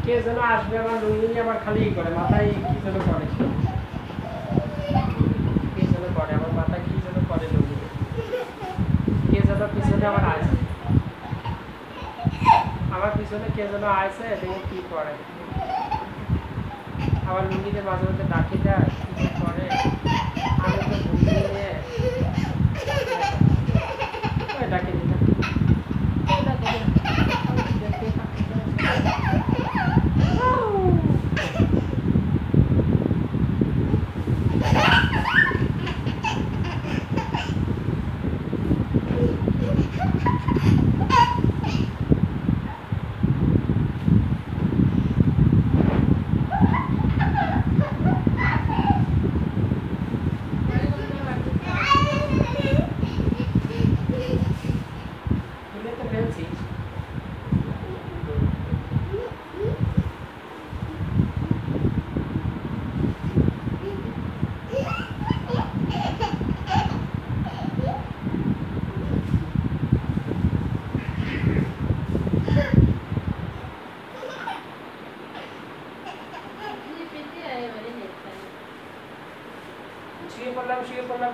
কে যেন আসবে আমার লুঙ্গি নিয়ে আবার খালি করে মাথায় কি যেন করে কি যেন করে আমার মাথায় কি যেন করে লুঙ্গি কে যেন পিছনে আমার আসে আমার পিছনে কে যেন আসে দেখে কি করে আমার লুঙ্গিতে মাঝে মধ্যে ডাকি দেয় কি করে আমি তো লুঙ্গি নিয়ে ডাকি দিতাম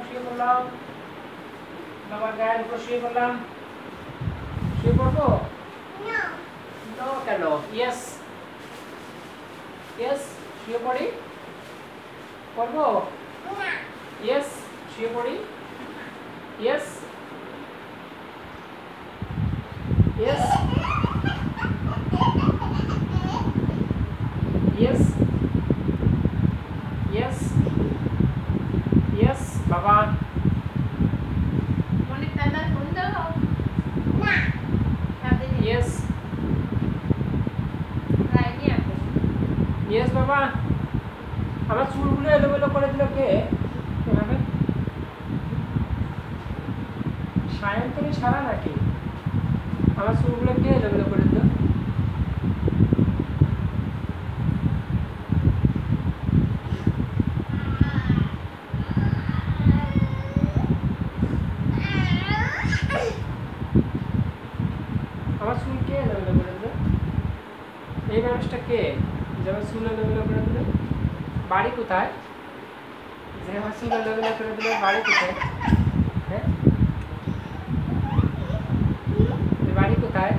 শুয়ে পড়লাম বাবার গায়ের উপর শুয়ে পড়লাম শুয়ে পড়বো নো কেন ইয়েস ইয়েস শুয়ে পড়ি পড়বো ইয়েস শুয়ে পড়ি yes yes yes yes yes বাবা Yes. Yes, বাবা আমার চুলগুলো এলোমেলো করে দিল কে এভাবে সায়ন্তনী সারা নাকি আমার চুলগুলো কে এলোমেলো করে দিল আমার চুল কে এলোমেলো করে দিল এই মানুষটা কে যে আমার চুল এলোমেলো করে দিল বাড়ি কোথায় যে আমার চুল এলোমেলো করে দিল বাড়ি কোথায় হ্যাঁ বাড়ি কোথায়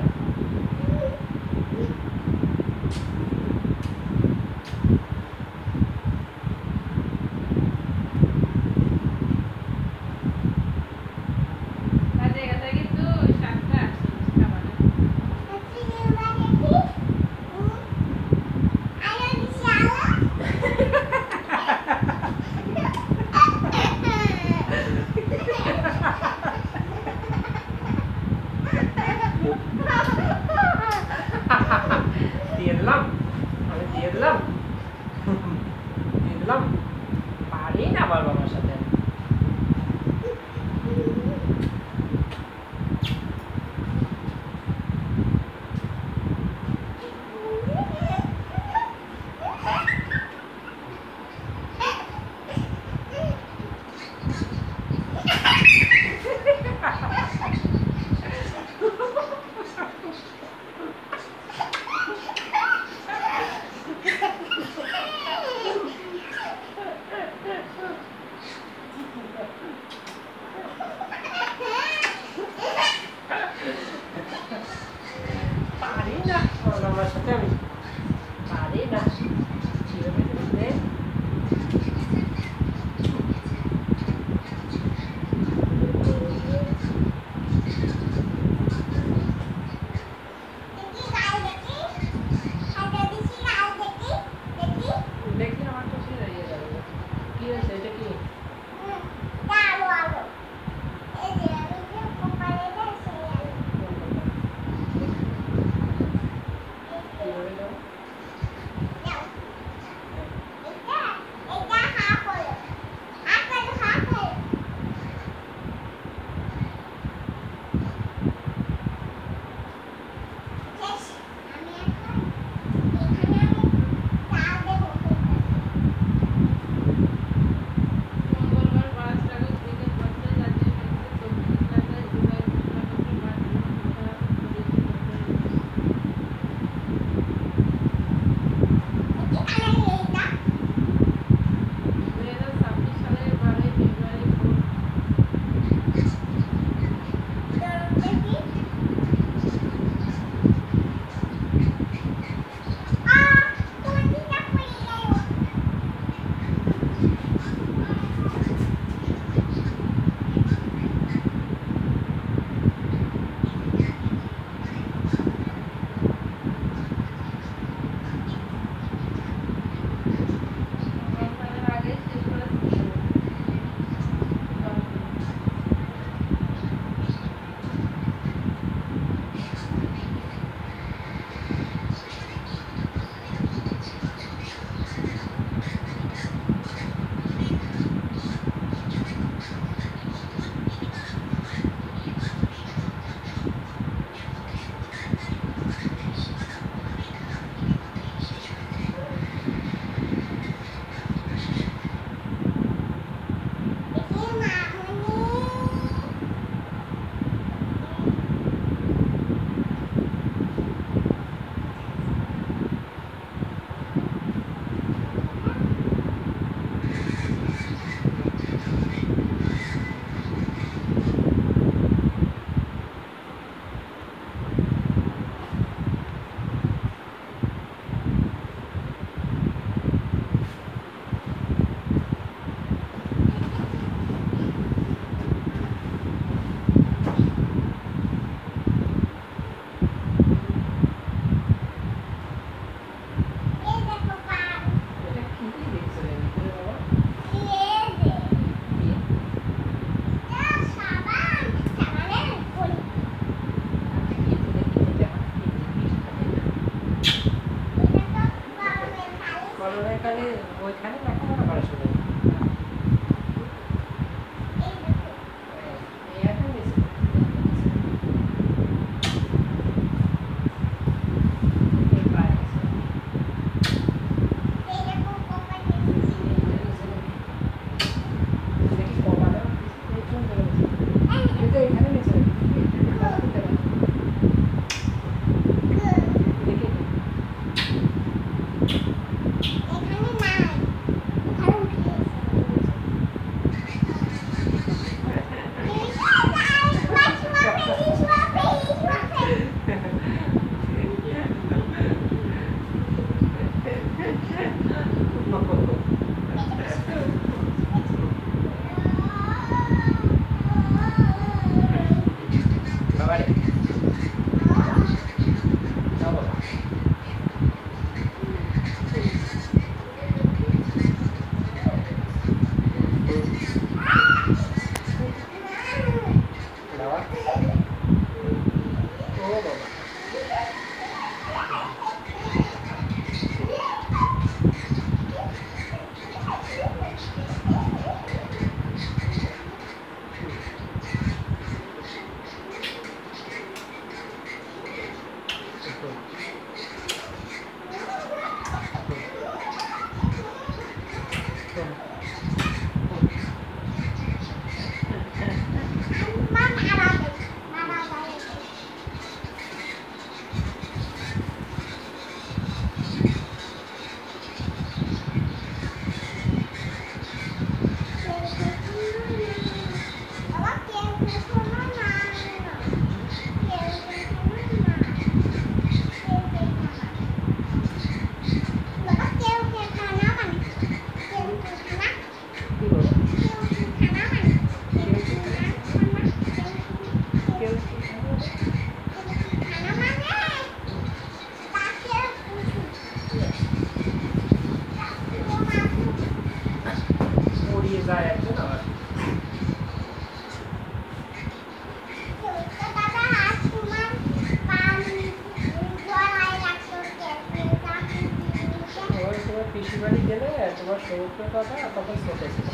ফুটে কথা তখন ছোট ছিল।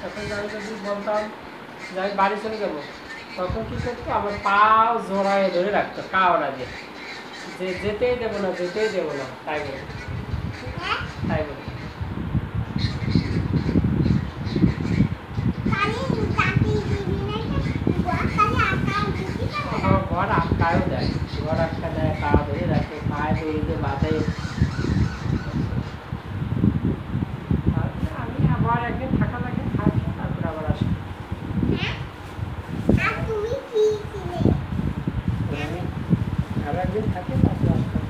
তখন আমি যদি বলতাম যে আমি বাড়ি চলে যাবো, তখন কি করতো, আমার পাও জোড়ায় ধরে রাখতো কাওড়া দিয়ে, যে যেতেই দেবো না, যেতেই দেবো না, তাই বলে, তাই বলে। ঘর আটকায়ও দেয়, ঘর আটকা দেয়, পা ধরে রাখে, পায়ে দড়িতে বাঁধে। তারপরে আমি আবার একদিন থাকা লাগে, থাকি, তারপরে আবার আসি। আমি আরো একদিন থাকি, তারপরে আসতাম,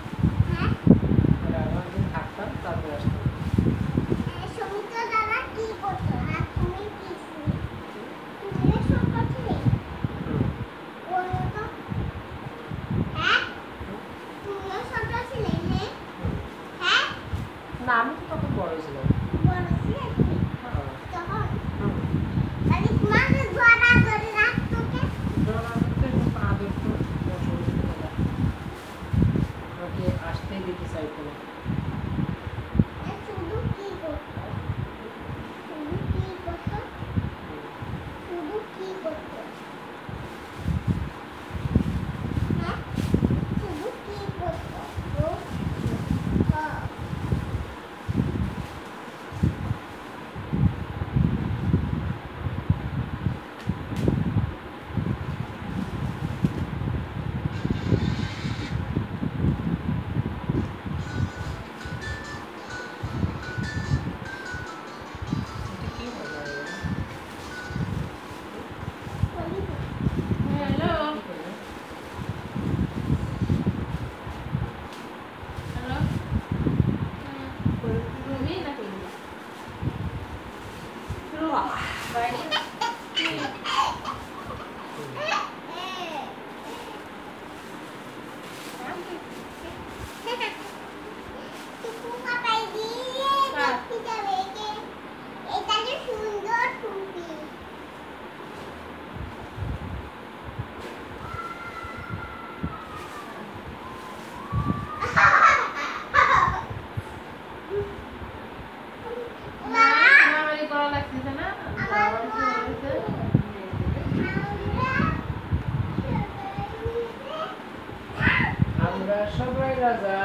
আরো একদিন থাকতাম, তারপরে আসতাম। না, আমি তো তখন বড় ছিলাম। আমাকে আসতেই দিতে চাইতো না। আমরা সবাই রাজা।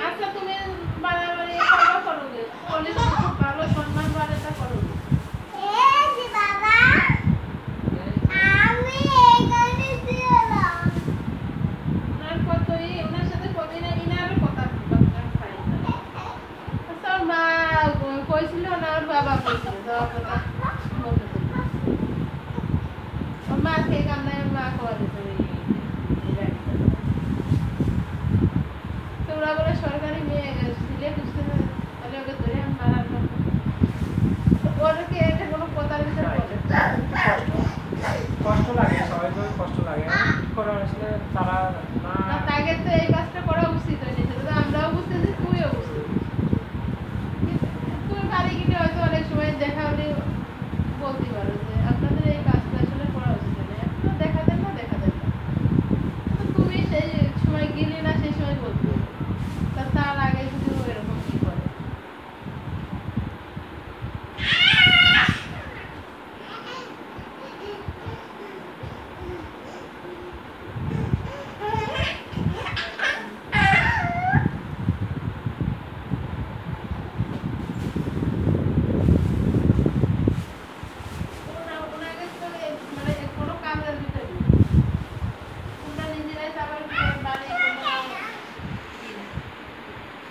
আচ্ছা তুমি বাড়াবাড়ি করোগে, করলে তো খুব ভালো সম্মান বাড়াটা করোগে। ওনার কতই ওনার সাথে কদিন ইনারও কথা খাই না। আচ্ছা ওর মা কইছিল না, ওর বাবা কইছিল, যাওয়ার কথা বলতে ওর মা থেকে আমরা